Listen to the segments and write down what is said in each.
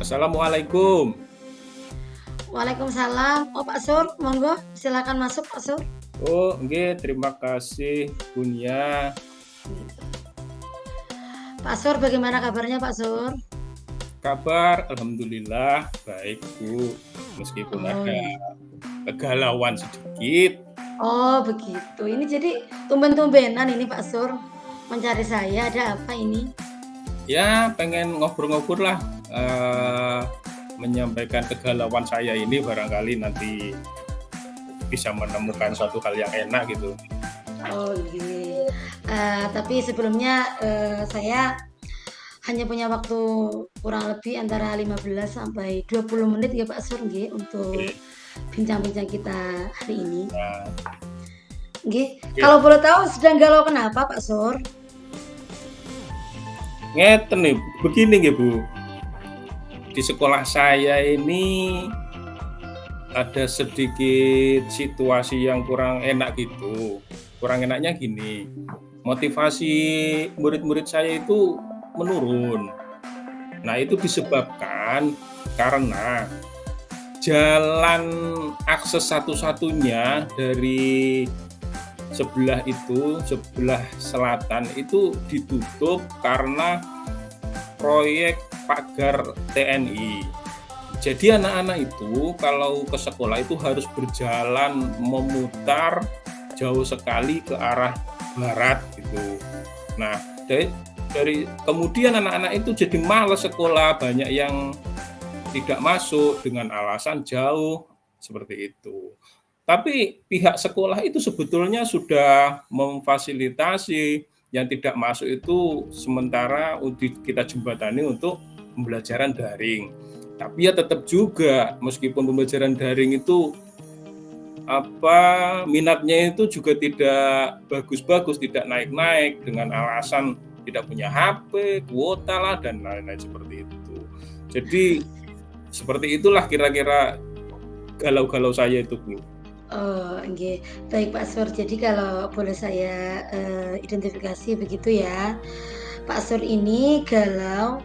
Assalamualaikum. Waalaikumsalam. Oh Pak Sur, monggo silakan masuk Pak Sur. Oh, nggih, terima kasih Bunya. Pak Sur, bagaimana kabarnya Pak Sur? Kabar alhamdulillah baik, Bu. Meskipun Oh, ada iya. kegalauan sedikit. Oh begitu. Ini jadi tumben-tumbenan ini Pak Sur mencari saya. Ada apa ini? Ya, pengen ngobrol-ngobrol lah, menyampaikan kegalauan saya ini barangkali nanti bisa menemukan suatu hal yang enak gitu. Oh iya. Tapi sebelumnya saya hanya punya waktu kurang lebih antara 15 sampai 20 menit ya Pak Sur nggih untuk Oke. bincang-bincang kita hari ini. Nah, Nggih. oke. Kalau boleh tahu sedang galau kenapa Pak Sur? Ngeten nih, begini nggih, Bu. Di sekolah saya ini ada sedikit situasi yang kurang enak gitu. Kurang enaknya gini, motivasi murid-murid saya itu menurun. Nah, itu disebabkan karena jalan akses satu-satunya dari sebelah selatan itu ditutup karena proyek pagar TNI. Jadi anak-anak itu kalau ke sekolah itu harus berjalan memutar jauh sekali ke arah barat gitu. Nah, dari kemudian anak-anak itu jadi malas sekolah, banyak yang tidak masuk dengan alasan jauh seperti itu. Tapi pihak sekolah itu sebetulnya sudah memfasilitasi yang tidak masuk itu sementara kita jembatani untuk pembelajaran daring. Tapi ya tetap juga meskipun pembelajaran daring itu minatnya itu juga tidak bagus-bagus, tidak naik-naik dengan alasan tidak punya HP, kuota lah dan lain-lain seperti itu. Jadi seperti itulah kira-kira galau-galau saya itu, Bu. Oh, nggih. Baik Pak Sur, jadi kalau boleh saya, identifikasi begitu ya, Pak Sur ini galau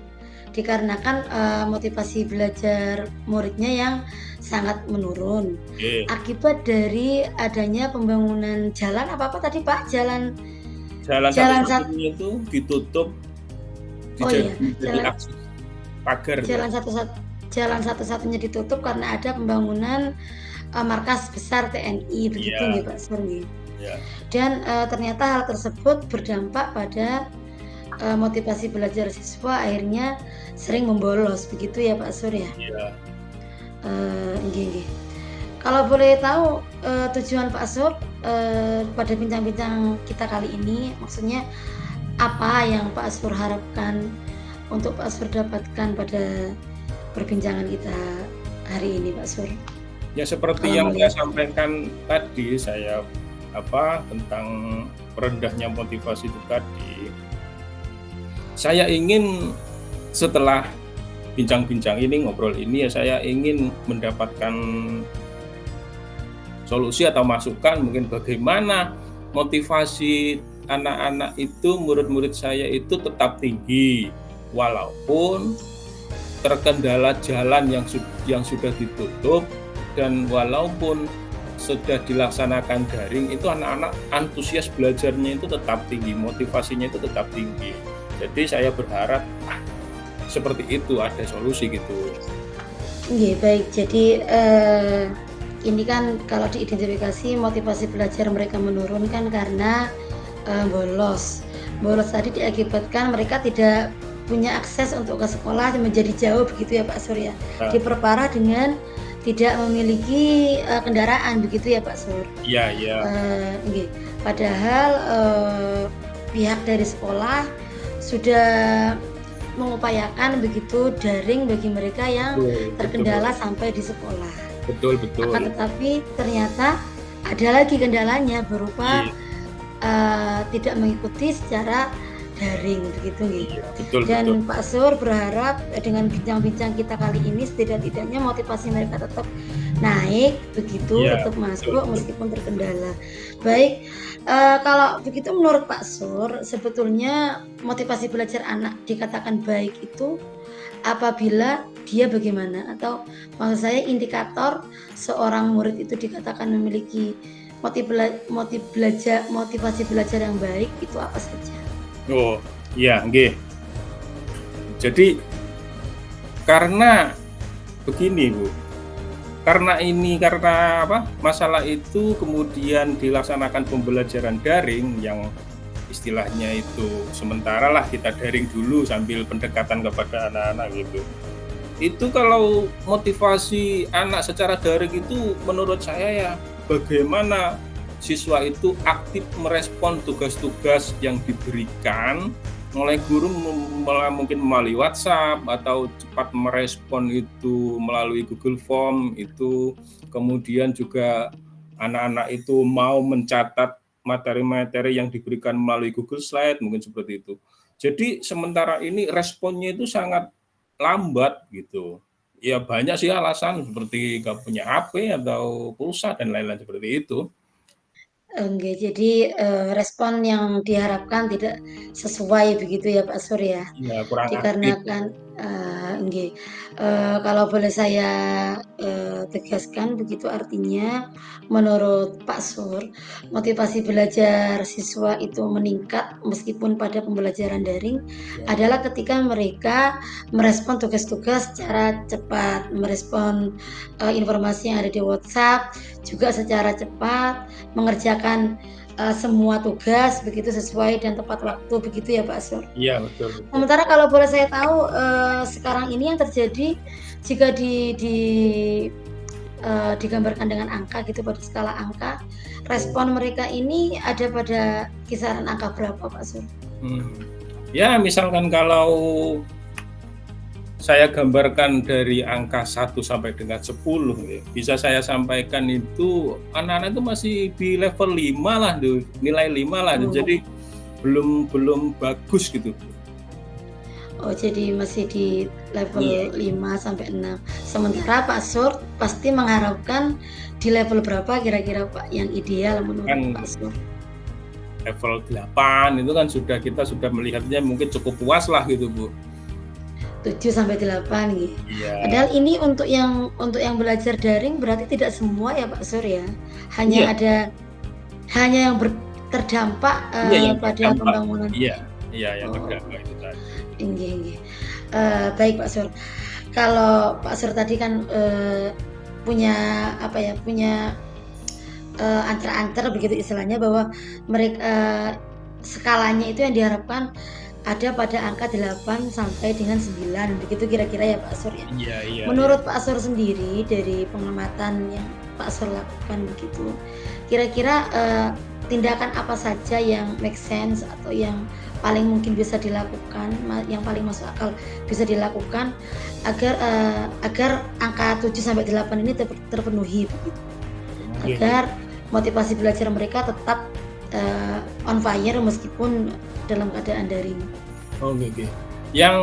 dikarenakan, motivasi belajar muridnya yang sangat menurun, Oke. akibat dari adanya pembangunan jalan apa tadi Pak? Jalan Jalan satu-satunya itu ditutup, oh iya, jadi akses pagar ya. jalan satu jalan satu-satunya ditutup karena ada pembangunan, markas besar TNI begitu Iya, nggih Pak Sur nggih. iya, Dan, ternyata hal tersebut berdampak pada, motivasi belajar siswa akhirnya sering membolos begitu ya Pak Sur ya? iya. Nggih nggih. Kalau boleh tahu, tujuan Pak Sur, pada bincang-bincang kita kali ini, maksudnya apa yang Pak Sur harapkan untuk Pak Sur dapatkan pada perbincangan kita hari ini Pak Sur? Ya seperti Kalau yang saya melihat sampaikan tadi, saya tentang rendahnya motivasi itu tadi. Saya ingin setelah bincang-bincang ini, ngobrol ini ya saya ingin mendapatkan solusi atau masukan mungkin bagaimana motivasi anak-anak itu, murid-murid saya itu tetap tinggi walaupun terkendala jalan yang sudah ditutup dan walaupun sudah dilaksanakan daring itu anak-anak antusias belajarnya itu tetap tinggi, motivasinya itu tetap tinggi. Jadi saya berharap seperti itu ada solusi gitu. nggih baik. Jadi, ini kan kalau diidentifikasi motivasi belajar mereka menurun kan karena, bolos. Bolos tadi diakibatkan mereka tidak punya akses untuk ke sekolah menjadi jauh begitu ya Pak Sur ya? Nah, Diperparah dengan tidak memiliki, kendaraan begitu ya Pak Sur? iya, iya, Nggih. Padahal, pihak dari sekolah sudah mengupayakan begitu daring bagi mereka yang betul, betul, terkendala sampai di sekolah. betul, betul. Akan tetapi ternyata ada lagi kendalanya berupa, Iya, tidak mengikuti secara daring begitu nggih. iya, betul, betul. Dan Pak Sur berharap, dengan bincang-bincang kita kali ini setidak-tidaknya motivasi mereka tetap naik begitu, Iya, tetap betul, masuk betul. meskipun terkendala. Baik, kalau begitu menurut Pak Sur, sebetulnya motivasi belajar anak dikatakan baik itu apabila dia bagaimana? Atau maksud saya indikator seorang murid itu dikatakan memiliki motivasi belajar yang baik itu apa saja? Oh, iya nggih. Jadi karena begini, Bu, karena apa, masalah itu kemudian dilaksanakan pembelajaran daring yang istilahnya itu sementara lah kita daring dulu sambil pendekatan kepada anak-anak gitu. Itu kalau motivasi anak secara daring itu menurut saya ya bagaimana siswa itu aktif merespon tugas-tugas yang diberikan oleh guru mungkin melalui WhatsApp atau cepat merespon itu melalui Google Form itu, kemudian juga anak-anak itu mau mencatat materi-materi yang diberikan melalui Google Slide mungkin seperti itu. Jadi sementara ini responnya itu sangat lambat gitu. Ya banyak sih alasan seperti nggak punya HP atau pulsa dan lain-lain seperti itu. Oke, jadi, respon yang diharapkan tidak sesuai begitu ya Pak Sur ya? Ya kurang aktif. Dikarenakan nggih, kalau boleh saya, tegaskan begitu artinya menurut Pak Sur, motivasi belajar siswa itu meningkat meskipun pada pembelajaran daring adalah ketika mereka merespon tugas-tugas secara cepat, merespon, informasi yang ada di WhatsApp juga secara cepat, mengerjakan, semua tugas begitu sesuai dan tepat waktu begitu ya Pak Sur? Iya betul betul. Sementara kalau boleh saya tahu, sekarang ini yang terjadi jika digambarkan dengan angka gitu pada skala angka, respon mereka ini ada pada kisaran angka berapa Pak Sur? Hmm. Ya misalkan kalau saya gambarkan dari angka 1 sampai dengan 10 ya, bisa saya sampaikan itu anak-anak itu masih di level 5 lah tuh, nilai 5 lah, Oh. jadi belum bagus gitu. Oh, jadi masih di level Iya. 5 sampai 6. Sementara Pak Sur pasti mengharapkan di level berapa kira-kira Pak yang ideal menurut Kan Pak Sur? level 8 itu kan kita sudah melihatnya mungkin cukup puas lah gitu, Bu. 7 sampai 8 gitu. Iya. Padahal ini untuk yang belajar daring berarti tidak semua ya Pak Sur ya? Iya. Hanya yang terdampak, Iya yang pada terdampak. pembangunan. Iya, iya yang Oh, terdampak itu tadi. inggih inggih. Baik Pak Sur. Kalau Pak Sur tadi kan, punya apa ya, punya, ancer-ancer begitu istilahnya bahwa skalanya itu yang diharapkan ada pada angka 8 sampai dengan 9 begitu kira-kira ya Pak Sur ya? Iya iya iya. Menurut Pak Sur sendiri dari pengamatan yang Pak Sur lakukan begitu, kira-kira, tindakan apa saja yang make sense atau yang paling mungkin bisa dilakukan, yang paling masuk akal bisa dilakukan agar angka 7 sampai 8 ini terpenuhi begitu? Oke. Agar motivasi belajar mereka tetap, on fire meskipun dalam keadaan daring. Oke. Yang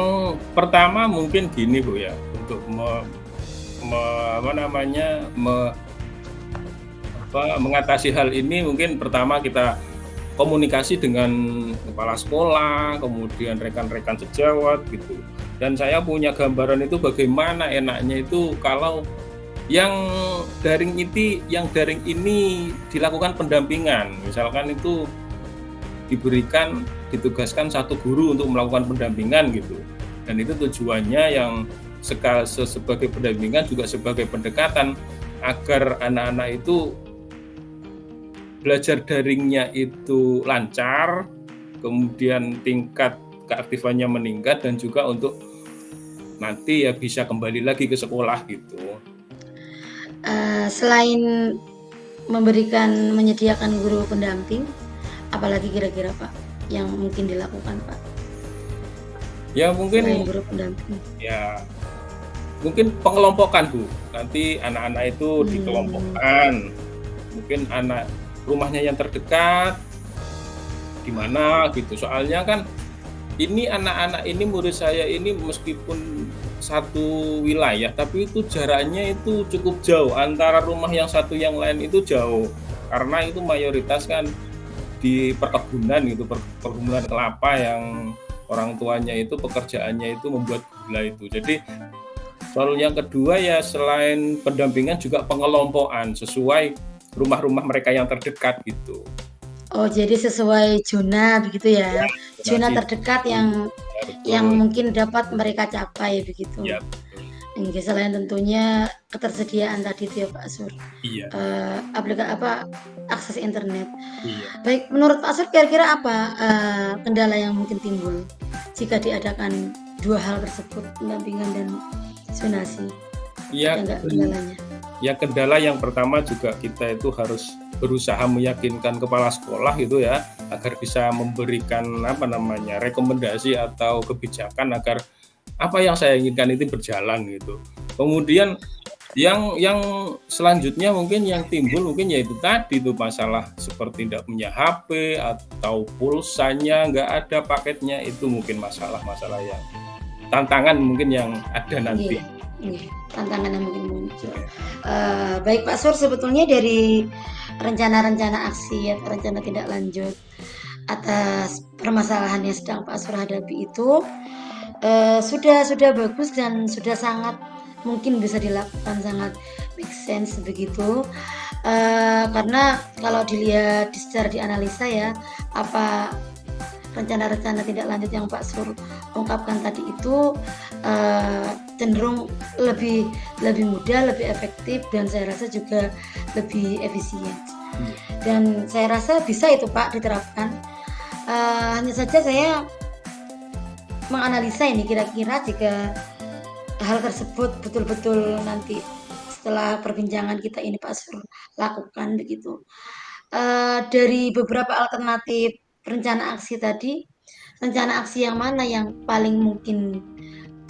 pertama mungkin gini Bu ya, untuk mengatasi hal ini mungkin pertama kita komunikasi dengan kepala sekolah, kemudian rekan-rekan sejawat gitu. Dan saya punya gambaran itu bagaimana enaknya itu kalau yang daring ini dilakukan pendampingan. Misalkan itu ditugaskan satu guru untuk melakukan pendampingan gitu. Dan itu tujuannya yang sebagai pendampingan juga sebagai pendekatan agar anak-anak itu belajar daringnya itu lancar, kemudian tingkat keaktifannya meningkat dan juga untuk nanti ya bisa kembali lagi ke sekolah gitu. Selain menyediakan guru pendamping, apalagi kira-kira Pak yang mungkin dilakukan Pak? Ya Selain mungkin guru pendamping. ya mungkin pengelompokan Bu. Nanti anak-anak itu dikelompokkan. Mungkin anak rumahnya yang terdekat di mana gitu. Soalnya kan ini anak-anak ini murid saya ini meskipun satu wilayah tapi itu jaraknya itu cukup jauh antara rumah yang satu yang lain itu jauh. Karena itu mayoritas kan di perkebunan gitu, perkebunan kelapa yang orang tuanya itu pekerjaannya itu membuat gula itu. Jadi soal yang kedua ya selain pendampingan juga pengelompokan sesuai rumah-rumah mereka yang terdekat gitu. Oh, jadi sesuai zona begitu Ya, ya? Zona zonasi. terdekat Ya, yang betul. mungkin dapat mereka capai begitu. Ya, betul. Nggih, selain tentunya ketersediaan tadi itu ya Pak Sur, Iya, akses internet. iya. Baik, menurut Pak Sur kira-kira apa, kendala yang mungkin timbul jika diadakan dua hal tersebut, pendampingan dan zonasi? Ada Ya, nggak kendalanya? ya kendala yang pertama juga kita itu harus berusaha meyakinkan kepala sekolah gitu ya agar bisa memberikan rekomendasi atau kebijakan agar apa yang saya inginkan itu berjalan gitu. Kemudian yang selanjutnya mungkin yang timbul mungkin yaitu tadi tuh masalah seperti tidak punya HP atau pulsanya nggak ada paketnya, itu mungkin masalah-masalah yang tantangan mungkin yang ada nanti. Nggih, nggih, tantangan yang mungkin muncul. Baik Pak Sur, sebetulnya dari rencana-rencana aksi atau rencana tindak lanjut atas permasalahan yang sedang Pak Sur hadapi itu, sudah bagus dan sudah sangat mungkin bisa dilakukan, sangat make sense begitu. Karena kalau dilihat secara dianalisa ya, apa rencana-rencana tindak lanjut yang Pak Sur ungkapkan tadi itu cenderung lebih mudah, lebih efektif, dan saya rasa juga lebih efisien. Dan saya rasa bisa itu Pak diterapkan. Hanya saja saya menganalisa ini kira-kira jika hal tersebut betul-betul nanti setelah perbincangan kita ini Pak Sur lakukan begitu. Dari beberapa alternatif rencana aksi tadi, rencana aksi yang mana yang paling mungkin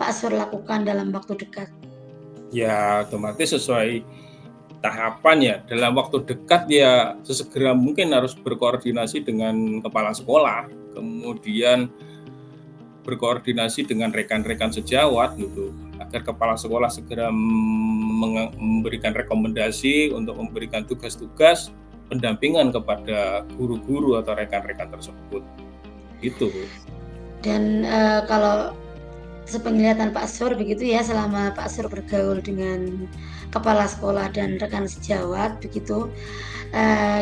Pak Sur lakukan dalam waktu dekat? Ya otomatis sesuai tahapan ya, dalam waktu dekat ya sesegera mungkin harus berkoordinasi dengan kepala sekolah, kemudian berkoordinasi dengan rekan-rekan sejawat gitu, agar kepala sekolah segera memberikan rekomendasi untuk memberikan tugas-tugas pendampingan kepada guru-guru atau rekan-rekan tersebut. Itu. Dan kalau sepenglihatan Pak Sur begitu ya, selama Pak Sur bergaul dengan kepala sekolah dan rekan sejawat begitu,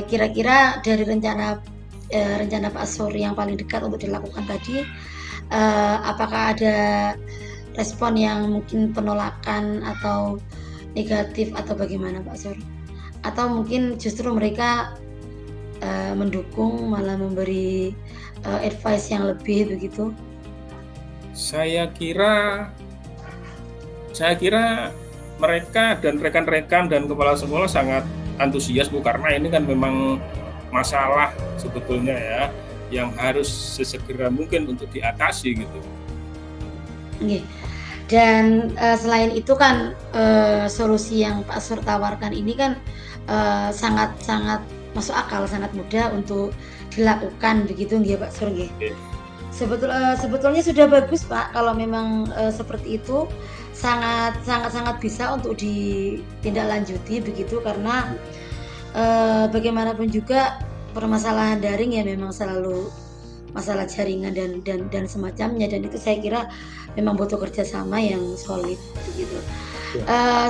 kira-kira dari rencana Pak Sur yang paling dekat untuk dilakukan tadi, apakah ada respon yang mungkin penolakan atau negatif atau bagaimana Pak Sur? Atau mungkin justru mereka mendukung, malah memberi advice yang lebih begitu? Saya kira mereka dan rekan-rekan dan kepala sekolah sangat antusias Bu, karena ini kan memang masalah sebetulnya ya yang harus sesegera mungkin untuk diatasi gitu. Oke. Dan selain itu kan solusi yang Pak Sur tawarkan ini kan sangat masuk akal, sangat mudah untuk dilakukan begitu nggih Pak Sur nggih. Oke. Sebetulnya sudah bagus Pak kalau memang seperti itu, sangat bisa untuk ditindaklanjuti begitu, karena bagaimanapun juga permasalahan daring ya memang selalu masalah jaringan dan semacamnya, dan itu saya kira memang butuh kerjasama yang solid begitu.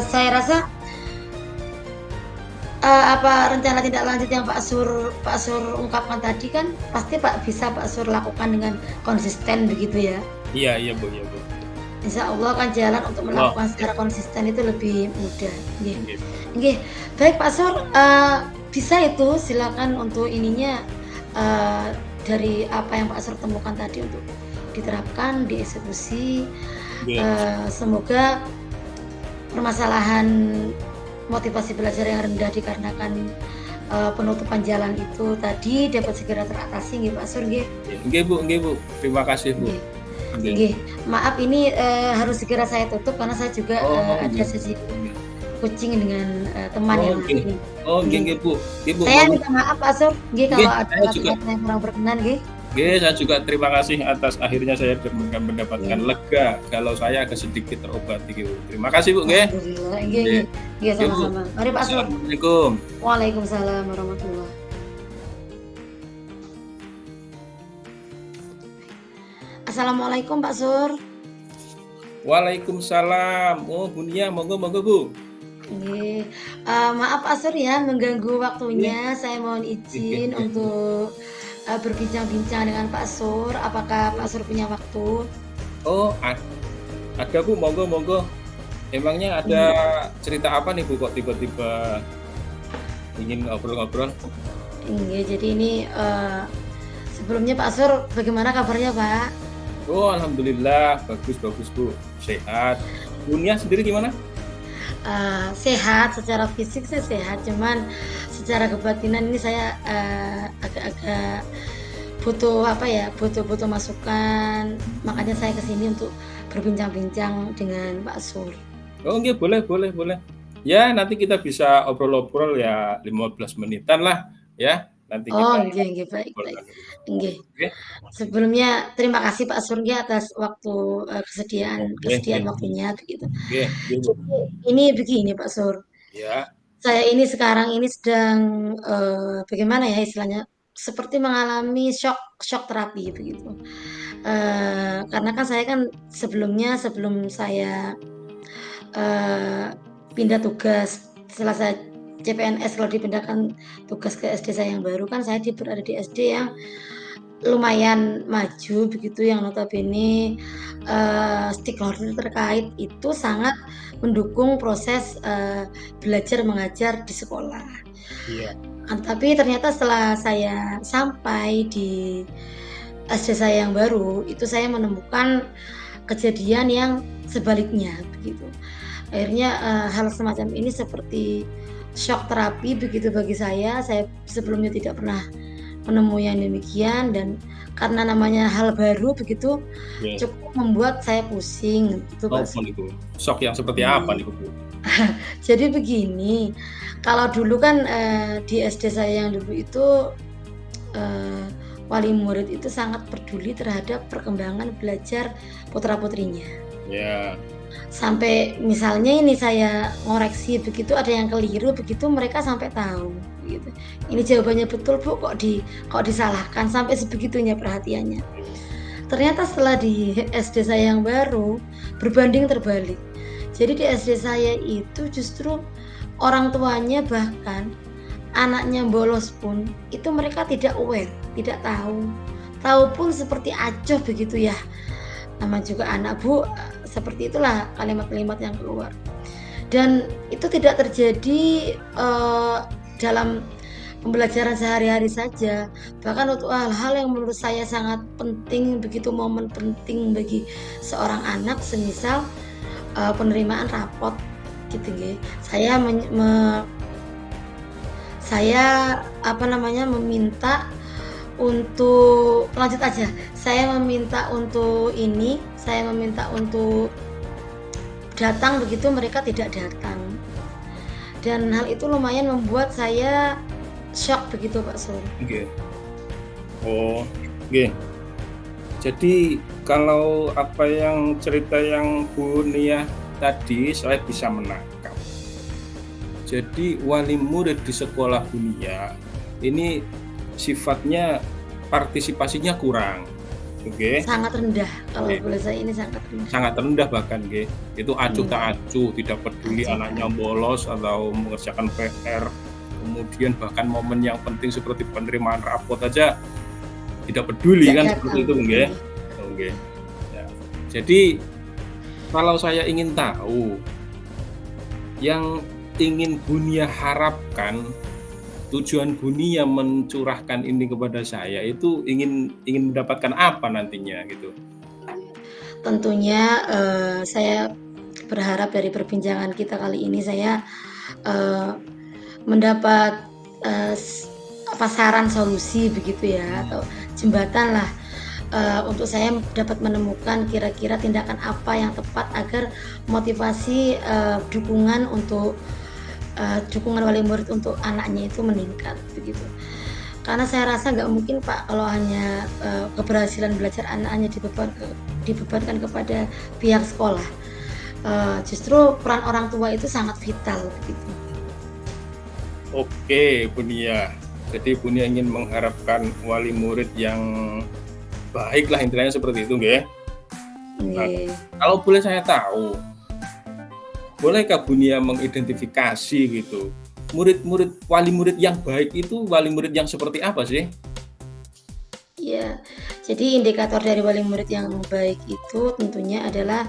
Saya rasa rencana tindak lanjut yang Pak Sur ungkapkan tadi kan pasti bisa Pak Sur lakukan dengan konsisten begitu ya. Iya Bu, iya Bu. Insya Allah kan jalan untuk melakukan secara konsisten itu lebih mudah. Nggih. Baik Pak Sur, bisa itu silakan untuk ininya dari apa yang Pak Sur temukan tadi untuk diterapkan, dieksekusi. Semoga permasalahan motivasi belajar yang rendah dikarenakan penutupan jalan itu tadi dapat segera teratasi nggih Pak Sur nggih. Nggih Bu. Terima kasih Bu. Nggih. Maaf ini harus segera saya tutup karena saya juga ada sesi coaching dengan teman yang lain. Nggih Bu. Saya minta maaf Pak Sur nggih kalau ada kata-kata yang kurang berkenan nggih. Saya juga terima kasih atas akhirnya saya mendapatkan lega kalau saya agak sedikit terobati gitu. Terima kasih Bu nggih. Alhamdulillah. Nggih sama-sama. Mari Pak Sur. Assalamualaikum. Waalaikumsalam warahmatullahi. Assalamualaikum Pak Sur. Waalaikumsalam. Oh, Bunia, monggo monggo, Bu. Nggih, maaf Pak Sur ya mengganggu Nggih. waktunya. Saya mohon Nggih, izin nggih. untuk, berbincang-bincang dengan Pak Sur. Apakah Pak Sur punya waktu? Oh, ada Bu, monggo monggo. Emangnya ada Mmm, cerita apa nih Bu kok tiba-tiba ingin ngobrol-ngobrol? nggih, jadi ini, sebelumnya Pak Sur bagaimana kabarnya Pak? Oh, alhamdulillah bagus bagus Bu, sehat. Bunia sendiri gimana? Sehat, secara fisik sih sehat, cuman secara kebatinan ini saya, agak-agak butuh apa ya, butuh masukan, makanya saya ke sini untuk berbincang-bincang dengan Pak Sur. Oh, nggih, boleh boleh boleh. Ya, nanti kita bisa obrol-obrol ya 15 menitan lah ya. Nanti Oh, kita nggih, baik ngobrol baik. lagi 15 Nggih, menit. Oke? sebelumnya terima kasih Pak Sur nggih atas waktu, kesediaan Oh, nggih kesediaan nggih nggih. waktunya begitu. Nggih nggih, Bu. Jadi ini begini Pak Sur, Ya. saya ini sekarang ini sedang, bagaimana ya istilahnya, seperti mengalami shock terapi begitu. Karena kan saya kan sebelumnya sebelum saya, eee, pindah tugas setelah saya CPNS kalau dipindahkan tugas ke SD saya yang baru kan saya berada di SD yang lumayan maju begitu yang notabene, stakeholder terkait itu sangat mendukung proses, belajar mengajar di sekolah. Iya. Tapi ternyata setelah saya sampai di SD saya yang baru, itu saya menemukan kejadian yang sebaliknya begitu. Akhirnya, hal semacam ini seperti syok terapi begitu bagi saya sebelumnya tidak pernah menemui yang demikian dan karena namanya hal baru begitu, Oke. cukup membuat saya pusing gitu, Pak. Apa nih, Bu? Shock yang seperti apa Iya. nih, Bu? Jadi begini, kalau dulu kan, di SD saya yang dulu itu, eee, wali murid itu sangat peduli terhadap perkembangan belajar putra-putrinya. Ya. Sampai misalnya ini saya ngoreksi begitu ada yang keliru begitu mereka sampai tahu gitu. "Ini jawabannya betul Bu, kok disalahkan?" Sampai sebegitunya perhatiannya. Ternyata setelah di SD saya yang baru, berbanding terbalik. Jadi di SD saya itu justru orang tuanya bahkan anaknya bolos pun itu mereka tidak aware, tidak tahu. Tahu pun seperti acuh begitu ya. Nama juga anak Bu, seperti itulah kalimat-kalimat yang keluar. Dan itu tidak terjadi, dalam pembelajaran sehari-hari saja, bahkan untuk hal-hal yang menurut saya sangat penting, begitu momen penting bagi seorang anak, semisal, penerimaan rapot gitu nggih. Saya apa namanya, meminta untuk lanjut aja, saya meminta untuk datang begitu mereka tidak datang. Dan hal itu lumayan membuat saya syok begitu Pak Sur. Nggih. Oh, nggih. Jadi kalau apa yang cerita yang Bu Nia tadi saya bisa menangkap. Jadi wali murid di sekolah Bu Nia ini sifatnya partisipasinya kurang. Oke. Sangat rendah, kalau Oke. boleh saya ini sangat rendah. Sangat rendah bahkan nggih. Itu acuh Iya, tak acuh, tidak peduli acuh tak anaknya acuh. bolos atau mengerjakan PR. Kemudian bahkan momen yang penting seperti penerimaan rapot aja tidak peduli Tidak kan seperti datang, itu nggih. nggih. Oke. Ya. Jadi kalau saya ingin tahu yang ingin Bunia harapkan, tujuan Bunia mencurahkan ini kepada saya itu ingin ingin mendapatkan apa nantinya gitu? Tentunya, saya berharap dari perbincangan kita kali ini saya, eee, mendapat, eee, s apa, saran solusi begitu ya atau jembatanlah, untuk saya dapat menemukan kira-kira tindakan apa yang tepat agar motivasi, dukungan wali murid untuk anaknya itu meningkat begitu. Karena saya rasa nggak mungkin Pak kalau hanya, keberhasilan belajar anaknya dibebankan kepada pihak sekolah. Justru peran orang tua itu sangat vital begitu. Oke, Bunia. Jadi Bunia ingin mengharapkan wali murid yang baik lah intinya seperti itu nggih. Nah, Nggih. kalau boleh saya tahu, bolehkah Bunia mengidentifikasi gitu, wali murid yang baik itu wali murid yang seperti apa sih? Iya, jadi indikator dari wali murid yang baik itu tentunya adalah,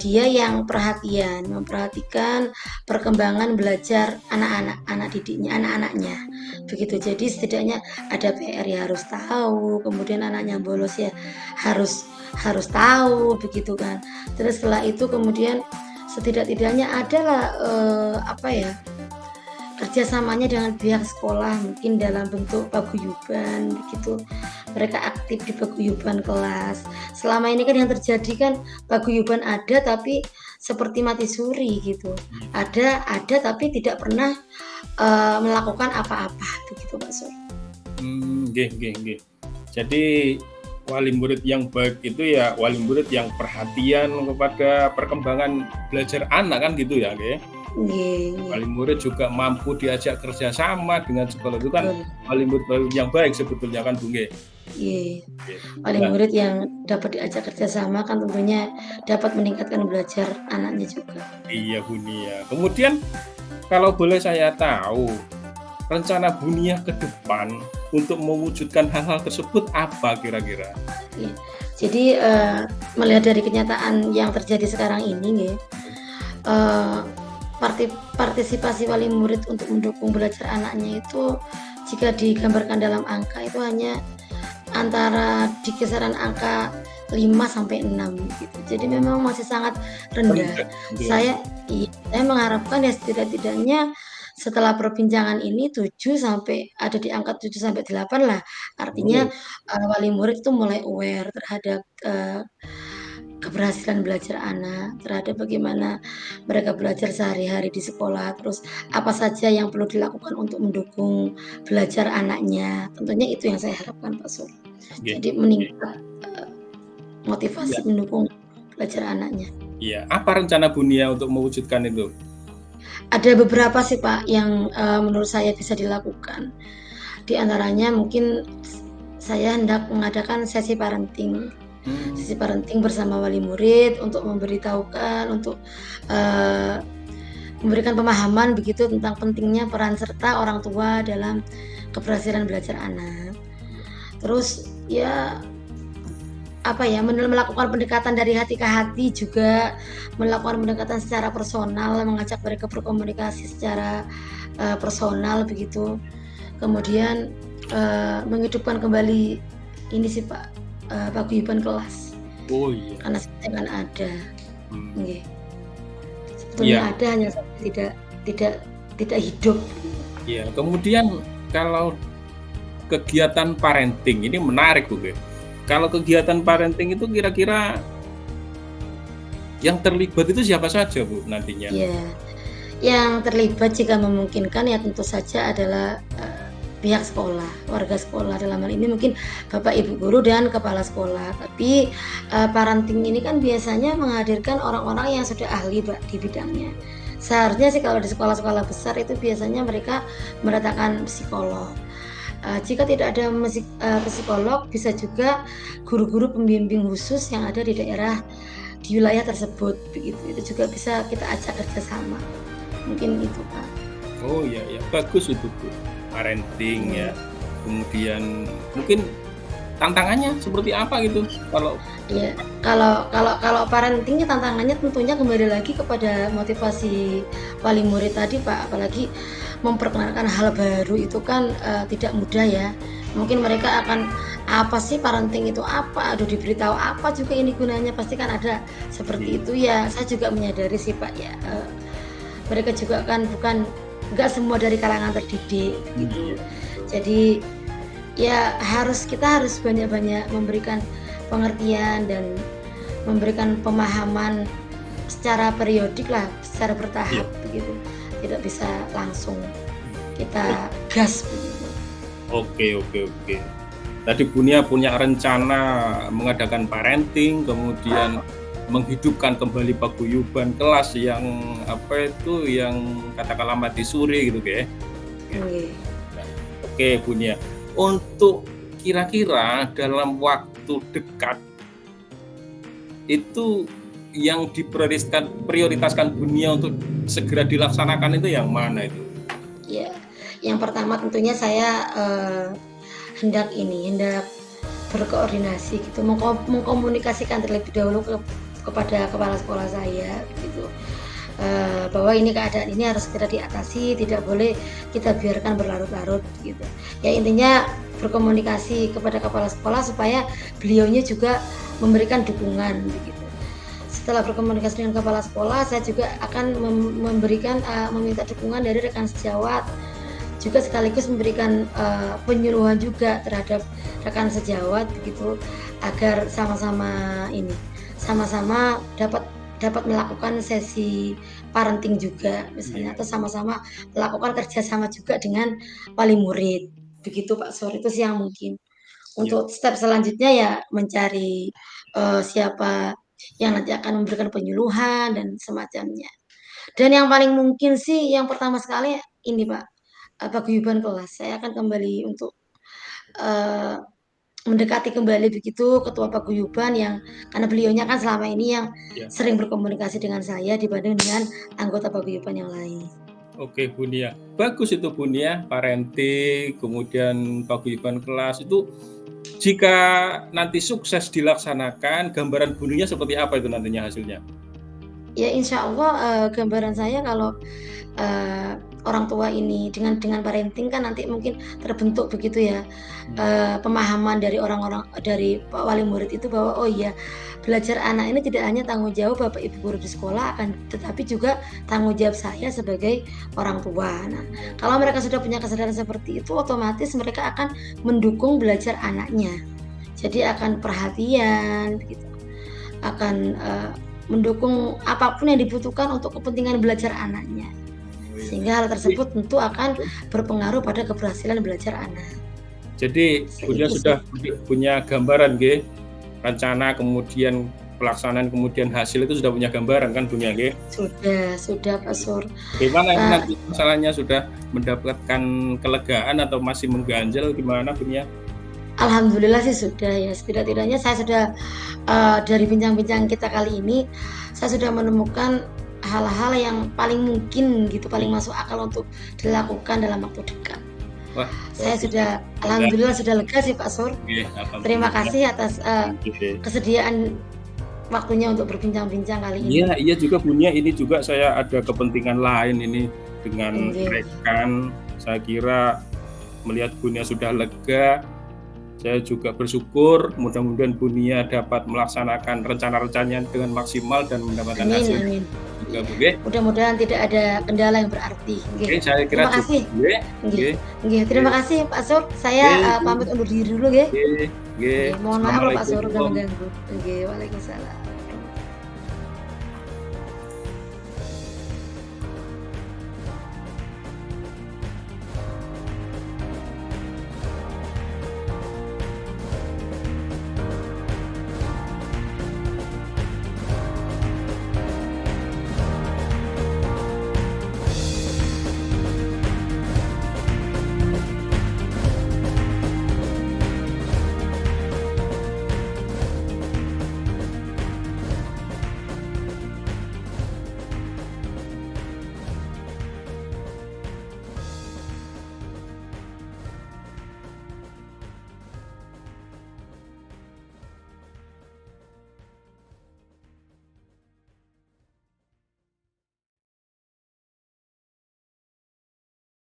dia yang perhatian, memperhatikan perkembangan belajar anak didiknya, anak-anaknya, begitu. Jadi setidaknya ada PR ya harus tahu, kemudian anaknya bolos ya harus harus tahu, begitu kan. Terus setelah itu kemudian setidak-tidaknya adalah, apa ya, kerjasamanya dengan pihak sekolah mungkin dalam bentuk paguyuban begitu, mereka aktif di paguyuban kelas. Selama ini kan yang terjadi kan paguyuban ada tapi seperti mati suri gitu, ada tapi tidak pernah, melakukan apa-apa begitu Pak Sur. Nggih nggih nggih. Jadi wali murid yang baik itu ya wali murid yang perhatian kepada perkembangan belajar anak kan gitu ya nggih? Nggih nggih, Wali murid juga mampu diajak kerjasama dengan sekolah itu kan betul, wali murid yang baik sebetulnya kan Bu nggih? iya. Nggih. Wali Nah murid yang dapat diajak kerjasama kan tentunya dapat meningkatkan belajar anaknya juga. iya Bunia. Kemudian kalau boleh saya tahu, rencana Bunia ke depan untuk mewujudkan hal-hal tersebut apa kira-kira? Iya. Jadi, melihat dari kenyataan yang terjadi sekarang ini nggih, eee, partisipasi wali murid untuk mendukung belajar anaknya itu jika digambarkan dalam angka itu hanya antara di kisaran angka 5 sampai 6 gitu. Jadi memang masih sangat rendah. Rendah, nggih. Saya mengharapkan ya setidak-tidaknya setelah perbincangan ini 7 sampai ada di angka 7 sampai 8 lah. Artinya, Oh, wali murid itu mulai aware terhadap, keberhasilan belajar anak, terhadap bagaimana mereka belajar sehari-hari di sekolah, terus apa saja yang perlu dilakukan untuk mendukung belajar anaknya. Tentunya itu yang saya harapkan Pak Sur. nggih. Jadi meningkat, Iya motivasi mendukung belajar anaknya. iya. Apa rencana Bunia untuk mewujudkan itu? Ada beberapa sih Pak yang, menurut saya bisa dilakukan. Di antaranya mungkin saya hendak mengadakan Mmm, sesi parenting bersama wali murid untuk memberitahukan, untuk, eee, memberikan pemahaman begitu tentang pentingnya peran serta orang tua dalam keberhasilan belajar anak. Terus ya, apa ya, melakukan pendekatan dari hati ke hati juga, melakukan pendekatan secara personal, mengajak mereka berkomunikasi secara, personal begitu. Kemudian, menghidupkan kembali ini sih Pak, paguyuban kelas, oh iya, karena sebetulnya kan ada, mmm, nggih. Sebetulnya iya ada hanya saja tidak tidak hidup. iya. Kemudian kalau kegiatan parenting ini menarik Bu, nggih. Kalau kegiatan parenting itu kira-kira yang terlibat itu siapa saja Bu nantinya? Iya, yang terlibat jika memungkinkan ya tentu saja adalah, pihak sekolah, warga sekolah dalam hal ini mungkin bapak ibu guru dan kepala sekolah. Tapi, parenting ini kan biasanya menghadirkan orang-orang yang sudah ahli Mbak di bidangnya. Seharusnya sih kalau di sekolah-sekolah besar itu biasanya mereka mendatangkan psikolog. Jika tidak ada psikolog bisa juga guru-guru pembimbing khusus yang ada di daerah di wilayah tersebut begitu. Itu juga bisa kita ajak kerjasama. Mungkin itu, Pak. Oh iya iya, bagus itu Bu, parenting ya. Iya. Kemudian mungkin tantangannya seperti apa gitu kalau Iya, kalau parenting tantangannya tentunya kembali lagi kepada motivasi wali murid tadi, Pak. Apalagi memperkenalkan hal baru itu kan, tidak mudah ya. Mungkin mereka akan, "Apa sih parenting itu apa? Aduh diberitahu apa juga ini gunanya?" Pasti kan ada seperti iya itu ya. Saya juga menyadari sih, Pak, ya, mereka juga kan nggak semua dari kalangan terdidik gitu. iya, betul. Jadi ya kita harus banyak-banyak memberikan pengertian dan memberikan pemahaman secara periodik lah, secara Iya, bertahap begitu. Tidak bisa langsung oh, kita gas begitu. oke oke oke. Tadi Bunia punya rencana mengadakan parenting, kemudian menghidupkan kembali paguyuban kelas yang apa itu, yang katakanlah mati suri gitu ya. Nggih. Nah, oke Bunia, untuk kira-kira dalam waktu waktu dekat, itu yang prioritaskan Bunia untuk segera dilaksanakan itu yang mana itu? Ya, yang pertama tentunya saya hendak berkoordinasi gitu, mengkomunikasikan terlebih dahulu kepada kepala sekolah saya gitu, bahwa ini keadaan ini harus segera diatasi, tidak boleh kita biarkan berlarut-larut gitu. Ya intinya berkomunikasi kepada kepala sekolah supaya beliaunya juga memberikan dukungan begitu. Setelah berkomunikasi dengan kepala sekolah, saya juga akan meminta dukungan dari rekan sejawat, juga sekaligus memberikan penyuluhan juga terhadap rekan sejawat gitu, agar sama-sama dapat melakukan sesi parenting juga misalnya, atau sama-sama melakukan kerjasama juga dengan wali murid begitu Pak Sur. Itu sih yang mungkin. Ya. Untuk step selanjutnya ya mencari siapa yang nanti akan memberikan penyuluhan dan semacamnya. Dan yang paling mungkin sih yang pertama sekali ini Pak, paguyuban kelas. Saya akan kembali untuk mendekati kembali begitu ketua paguyuban, yang karena beliaunya kan selama ini yang Ya. sering berkomunikasi dengan saya dibanding dengan anggota paguyuban yang lain. Oke Bunia, bagus itu Bunia, parenting, kemudian paguyuban kelas itu jika nanti sukses dilaksanakan, gambaran Bunia seperti apa itu nantinya hasilnya? Ya insya Allah gambaran saya kalau orang tua ini dengan parenting kan nanti mungkin terbentuk begitu ya, pemahaman dari Pak wali murid itu bahwa oh iya, belajar anak ini tidak hanya tanggung jawab Bapak Ibu guru di sekolah, tetapi juga tanggung jawab saya sebagai orang tua. Nah, kalau mereka sudah punya kesadaran seperti itu, otomatis mereka akan mendukung belajar anaknya. Jadi akan perhatian gitu, akan mendukung apapun yang dibutuhkan untuk kepentingan belajar anaknya. Sehingga hal tersebut tentu akan berpengaruh pada keberhasilan belajar anak. Jadi Bunia sudah punya gambaran nggih, rencana kemudian pelaksanaan kemudian hasil itu sudah punya gambaran kan Bunia nggih? Sudah Pak Sur. Bagaimana ini nanti masalahnya, sudah mendapatkan kelegaan atau masih mengganjal gimana Bunia? Alhamdulillah sih sudah ya, setidak-tidaknya saya sudah dari bincang-bincang kita kali ini, saya sudah menemukan hal-hal yang paling mungkin gitu, paling masuk akal untuk dilakukan dalam waktu dekat. Wah, saya sudah alhamdulillah sudah lega sih Pak Sur. Terima kasih atas kesediaan waktunya untuk berbincang-bincang kali ini. Iya juga Bunia, ini juga saya ada kepentingan lain ini dengan rekan. Saya kira melihat Bunia sudah lega, saya juga bersyukur mudah-mudahan Bunia dapat melaksanakan rencana-rencananya dengan maksimal dan mendapatkan hasil. Amin. Mudah-mudahan tidak ada kendala yang berarti. Saya kira terima kasih. Terima kasih Pak Sur. Saya pamit undur diri dulu. Mohon maaf Pak Sur sudah mengganggu. Waalaikumsalam.